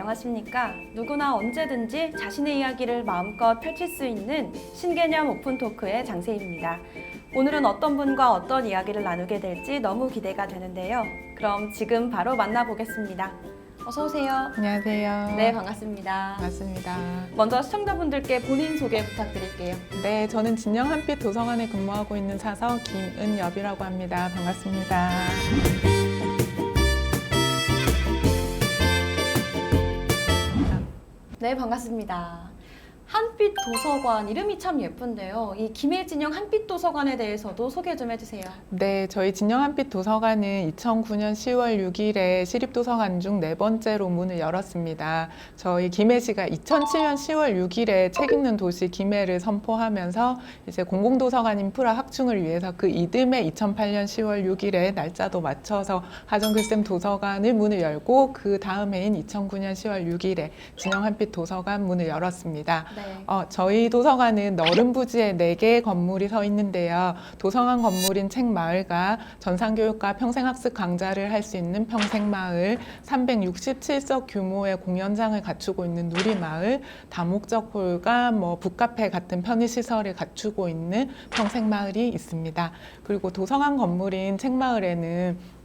안녕하십니까? 누구나 언제든지 자신의 이야기를 마음껏 펼칠 수 있는 신개념 오픈 토크의 장세희입니다. 오늘은 어떤 분과 어떤 이야기를 나누게 될지 너무 기대가 되는데요. 그럼 지금 바로 만나보겠습니다. 어서 오세요. 안녕하세요. 네, 반갑습니다. 반갑습니다. 먼저 시청자분들께 본인 소개 부탁드릴게요. 네, 저는 진영 한빛 도서관에 근무하고 있는 사서 김은엽이라고 합니다. 반갑습니다. 네, 반갑습니다. 한빛 도서관 이름이 참 예쁜데요. 이 김해진영 한빛 도서관에 대해서도 소개 좀 해주세요. 네, 저희 진영 한빛 도서관은 2009년 10월 6일에 시립도서관 중 네 번째로 문을 열었습니다. 저희 김해시가 2007년 10월 6일에 책 읽는 도시 김해를 선포하면서 이제 공공도서관 인프라 확충을 위해서 그 이듬해 2008년 10월 6일에 날짜도 맞춰서 하정글쌤 도서관을 문을 열고 그 다음 해인 2009년 10월 6일에 진영 한빛 도서관 문을 열었습니다. 네. 저희 도서관은 너른 부지에 4개의 건물이 서 있는데요. 도서관 건물인 책마을과 전산교육과 평생학습 강좌를 할 수 있는 평생마을, 367석 규모의 공연장을 갖추고 있는 누리마을, 다목적 홀과 북카페 같은 편의시설을 갖추고 있는 평생마을이 있습니다. 그리고 도서관 건물인 책마을에는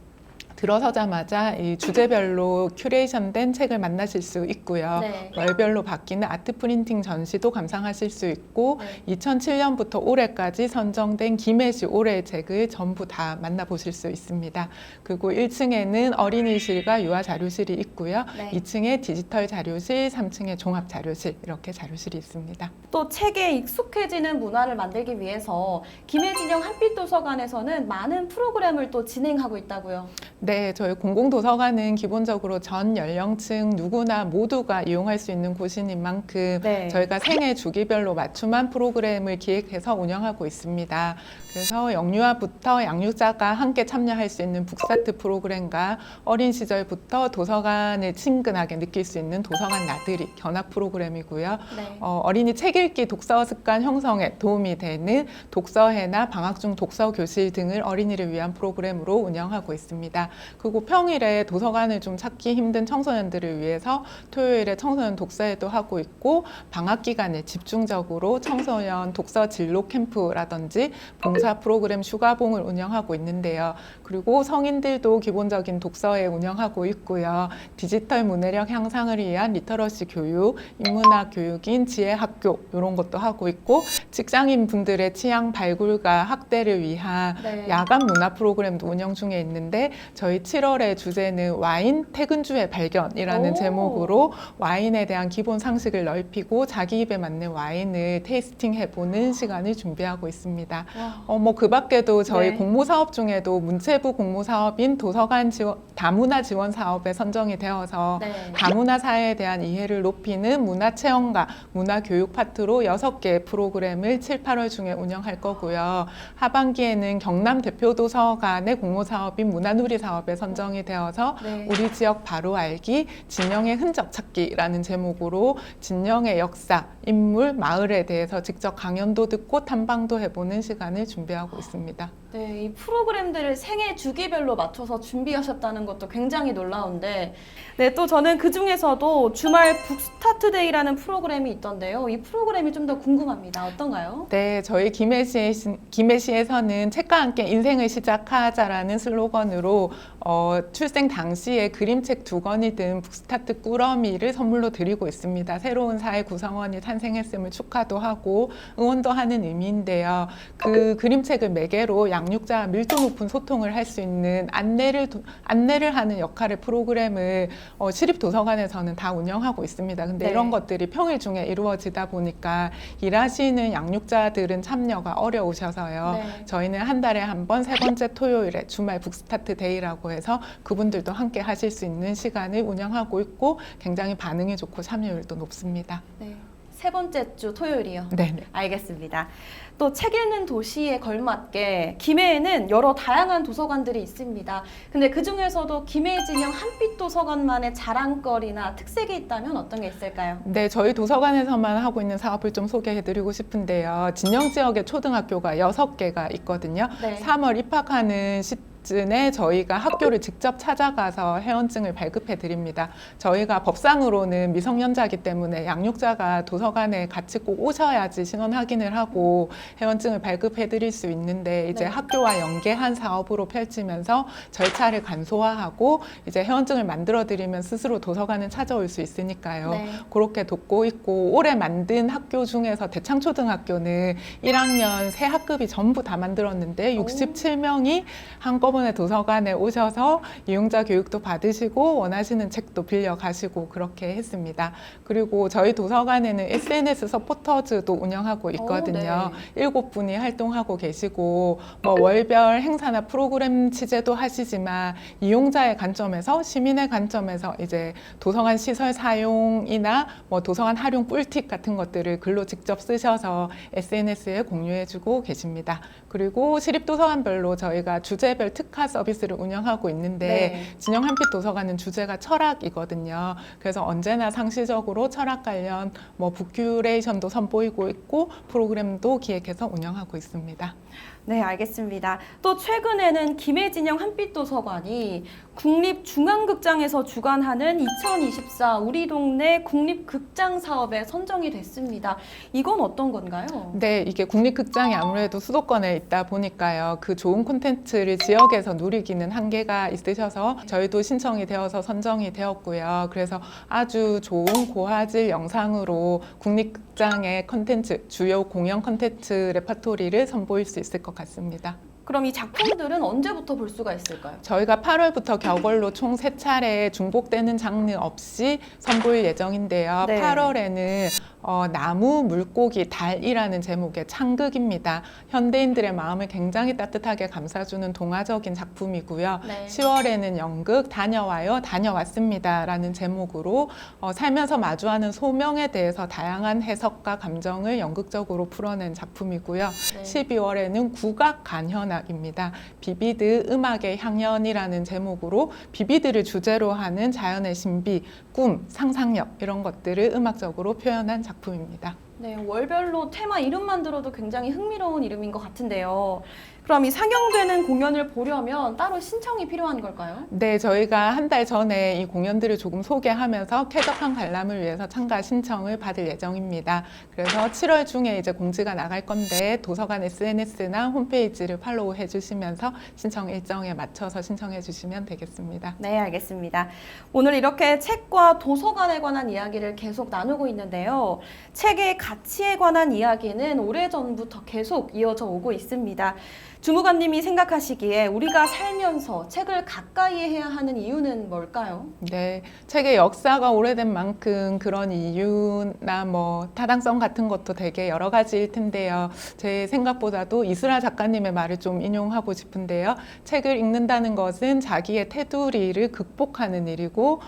들어서자마자 이 주제별로 큐레이션된 책을 만나실 수 있고요. 네. 월별로 바뀌는 아트 프린팅 전시도 감상하실 수 있고, 네. 2007년부터 올해까지 선정된 김해시 올해의 책을 전부 다 만나보실 수 있습니다. 그리고 1층에는 어린이실과 유아자료실이 있고요. 네. 2층에 디지털 자료실, 3층에 종합자료실, 이렇게 자료실이 있습니다. 또 책에 익숙해지는 문화를 만들기 위해서 김해진영 한빛 도서관에서는 많은 프로그램을 또 진행하고 있다고요. 네, 저희 공공도서관은 기본적으로 전 연령층 누구나 모두가 이용할 수 있는 곳인 만큼 네. 저희가 생애 주기별로 맞춤한 프로그램을 기획해서 운영하고 있습니다. 그래서 영유아부터 양육자가 함께 참여할 수 있는 북스타트 프로그램과 어린 시절부터 도서관을 친근하게 느낄 수 있는 도서관 나들이 견학 프로그램이고요. 네. 어린이 책 읽기 독서 습관 형성에 도움이 되는 독서회나 방학 중 독서 교실 등을 어린이를 위한 프로그램으로 운영하고 있습니다. 그리고 평일에 도서관을 좀 찾기 힘든 청소년들을 위해서 토요일에 청소년 독서회도 하고 있고, 방학 기간에 집중적으로 청소년 독서 진로 캠프라든지 봉사 프로그램 슈가봉을 운영하고 있는데요. 그리고 성인들도 기본적인 독서회 운영하고 있고요. 디지털 문해력 향상을 위한 리터러시 교육, 인문학 교육인 지혜학교 이런 것도 하고 있고, 직장인 분들의 취향 발굴과 학대를 위한 네. 야간 문화 프로그램도 운영 중에 있는데, 저희 7월의 주제는 와인 퇴근주의 발견이라는 오. 제목으로 와인에 대한 기본 상식을 넓히고 자기 입에 맞는 와인을 테이스팅 해보는 시간을 준비하고 있습니다. 그 밖에도 저희 네. 공모사업 중에도 문체부 공모사업인 도서관 지원, 다문화 지원 사업에 선정이 되어서 네. 다문화 사회에 대한 이해를 높이는 문화체험과 문화교육 파트로 6개의 프로그램을 7, 8월 중에 운영할 거고요. 하반기에는 경남 대표도서관의 공모사업인 문화누리 사업에 선정이 되어서 네. 우리 지역 바로 알기, 진영의 흔적 찾기라는 제목으로 진영의 역사, 인물, 마을에 대해서 직접 강연도 듣고 탐방도 해보는 시간을 준비하고 있습니다. 네, 이 프로그램들을 생애 주기별로 맞춰서 준비하셨다는 것도 굉장히 놀라운데, 네, 또 저는 그 중에서도 주말 북스타트데이라는 프로그램이 있던데요. 이 프로그램이 좀 더 궁금합니다. 어떤가요? 네, 저희 김해시에서는 책과 함께 인생을 시작하자라는 슬로건으로 출생 당시에 그림책 2권이 든 북스타트 꾸러미를 선물로 드리고 있습니다. 새로운 사회 구성원이 탄생했음을 축하도 하고 응원도 하는 의미인데요. 그 그림책을 매개로 양육자와 밀도 높은 소통을 할 수 있는 안내를 하는 역할의 프로그램을 시립도서관에서는 다 운영하고 있습니다. 근데 네. 이런 것들이 평일 중에 이루어지다 보니까 일하시는 양육자들은 참여가 어려우셔서요. 네. 저희는 한 달에 한 번 3번째 토요일에 주말 북스타트 데이라고 해서 그분들도 함께 하실 수 있는 시간을 운영하고 있고, 굉장히 반응이 좋고 참여율도 높습니다. 네. 3번째 주 토요일이요. 네. 알겠습니다. 또 책 읽는 도시에 걸맞게 김해에는 여러 다양한 도서관들이 있습니다. 근데 그 중에서도 김해진영 한빛 도서관만의 자랑거리나 특색이 있다면 어떤 게 있을까요? 네, 저희 도서관에서만 하고 있는 사업을 좀 소개해드리고 싶은데요. 진영 지역에 초등학교가 6개가 있거든요. 네. 3월 입학하는 시즌에 저희가 학교를 직접 찾아가서 회원증을 발급해 드립니다. 저희가 법상으로는 미성년자이기 때문에 양육자가 도서관에 같이 꼭 오셔야지 신원 확인을 하고 회원증을 발급해 드릴 수 있는데 이제 네. 학교와 연계한 사업으로 펼치면서 절차를 간소화하고 이제 회원증을 만들어 드리면 스스로 도서관은 찾아올 수 있으니까요. 네. 그렇게 돕고 있고 올해 만든 학교 중에서 대창초등학교는 1학년 새 학급이 전부 다 만들었는데 67명이 한꺼번에 도서관에 오셔서 이용자 교육도 받으시고 원하시는 책도 빌려 가시고 그렇게 했습니다. 그리고 저희 도서관에는 SNS 서포터즈도 운영하고 있거든요. 네. 7분이 활동하고 계시고 뭐 월별 행사나 프로그램 취재도 하시지만 이용자의 관점에서 시민의 관점에서 이제 도서관 시설 사용이나 뭐 도서관 활용 꿀팁 같은 것들을 글로 직접 쓰셔서 SNS에 공유해주고 계십니다. 그리고 시립도서관별로 저희가 주제별 특화 서비스를 운영하고 있는데 네. 진영 한빛 도서관은 주제가 철학이거든요. 그래서 언제나 상시적으로 철학 관련 뭐 북큐레이션도 선보이고 있고 프로그램도 기획해서 운영하고 있습니다. 네, 알겠습니다. 또 최근에는 김해진영 한빛도서관이 국립중앙극장에서 주관하는 2024 우리 동네 국립극장 사업에 선정이 됐습니다. 이건 어떤 건가요? 네, 이게 국립극장이 아무래도 수도권에 있다 보니까요. 그 좋은 콘텐츠를 지역에서 누리기는 한계가 있으셔서 저희도 신청이 되어서 선정이 되었고요. 그래서 아주 좋은 고화질 영상으로 국립극장의 콘텐츠, 주요 공연 콘텐츠 레퍼토리를 선보일 수 있을 것 같습니다. 그럼 이 작품들은 언제부터 볼 수가 있을까요? 저희가 8월부터 겨걸로 총 3차례 중복되는 장르 없이 선보일 예정인데요. 네. 8월에는 나무, 물고기, 달이라는 제목의 창극입니다. 현대인들의 마음을 굉장히 따뜻하게 감싸주는 동화적인 작품이고요. 네. 10월에는 연극 다녀와요, 다녀왔습니다 라는 제목으로 살면서 마주하는 소명에 대해서 다양한 해석과 감정을 연극적으로 풀어낸 작품이고요. 네. 12월에는 국악 간현악입니다. 비비드 음악의 향연이라는 제목으로 비비드를 주제로 하는 자연의 신비, 꿈, 상상력 이런 것들을 음악적으로 표현한 작품입니다. 네, 월별로 테마 이름만 들어도 굉장히 흥미로운 이름인 것 같은데요. 그럼 이 상영되는 공연을 보려면 따로 신청이 필요한 걸까요? 네, 저희가 한 달 전에 이 공연들을 조금 소개하면서 쾌적한 관람을 위해서 참가 신청을 받을 예정입니다. 그래서 7월 중에 이제 공지가 나갈 건데 도서관 SNS나 홈페이지를 팔로우해 주시면서 신청 일정에 맞춰서 신청해 주시면 되겠습니다. 네, 알겠습니다. 오늘 이렇게 책과 도서관에 관한 이야기를 계속 나누고 있는데요. 책의 가치에 관한 이야기는 오래전부터 계속 이어져 오고 있습니다. 주무관님이 생각하시기에 우리가 살면서 책을 가까이 해야 하는 이유는 뭘까요? 네, 책의 역사가 오래된 만큼 그런 이유나 뭐 타당성 같은 것도 되게 여러 가지일 텐데요. 제 생각보다도 이슬아 작가님의 말을 좀 인용하고 싶은데요. 책을 읽는다는 것은 자기의 테두리를 극복하는 일이고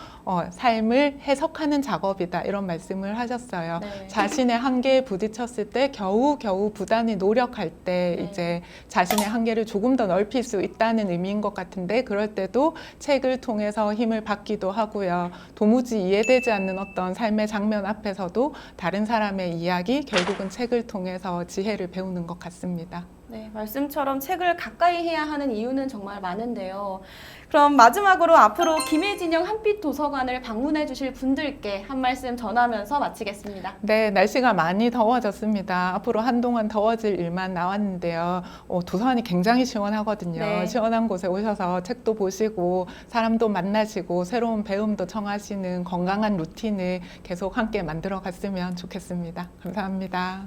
삶을 해석하는 작업이다 이런 말씀을 하셨어요. 네. 자신의 한계에 부딪혔을 때 겨우 부단히 노력할 때 네. 이제 자신의 한계를 조금 더 넓힐 수 있다는 의미인 것 같은데 그럴 때도 책을 통해서 힘을 받기도 하고요. 도무지 이해되지 않는 어떤 삶의 장면 앞에서도 다른 사람의 이야기, 결국은 책을 통해서 지혜를 배우는 것 같습니다. 네, 말씀처럼 책을 가까이 해야 하는 이유는 정말 많은데요. 그럼 마지막으로 앞으로 김해진영 한빛도서관을 방문해 주실 분들께 한 말씀 전하면서 마치겠습니다. 네, 날씨가 많이 더워졌습니다. 앞으로 한동안 더워질 일만 나왔는데요. 도서관이 굉장히 시원하거든요. 네. 시원한 곳에 오셔서 책도 보시고 사람도 만나시고 새로운 배움도 청하시는 건강한 루틴을 계속 함께 만들어 갔으면 좋겠습니다. 감사합니다.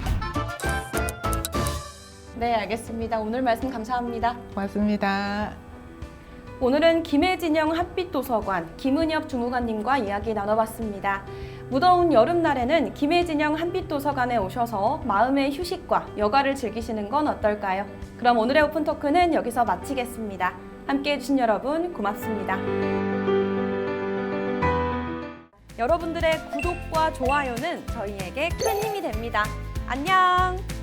네, 알겠습니다. 오늘 말씀 감사합니다. 고맙습니다. 오늘은 김해진영 한빛도서관 김은엽 주무관님과 이야기 나눠봤습니다. 무더운 여름날에는 김해진영 한빛도서관에 오셔서 마음의 휴식과 여가를 즐기시는 건 어떨까요? 그럼 오늘의 오픈토크는 여기서 마치겠습니다. 함께해 주신 여러분 고맙습니다. 여러분들의 구독과 좋아요는 저희에게 큰 힘이 됩니다. 안녕!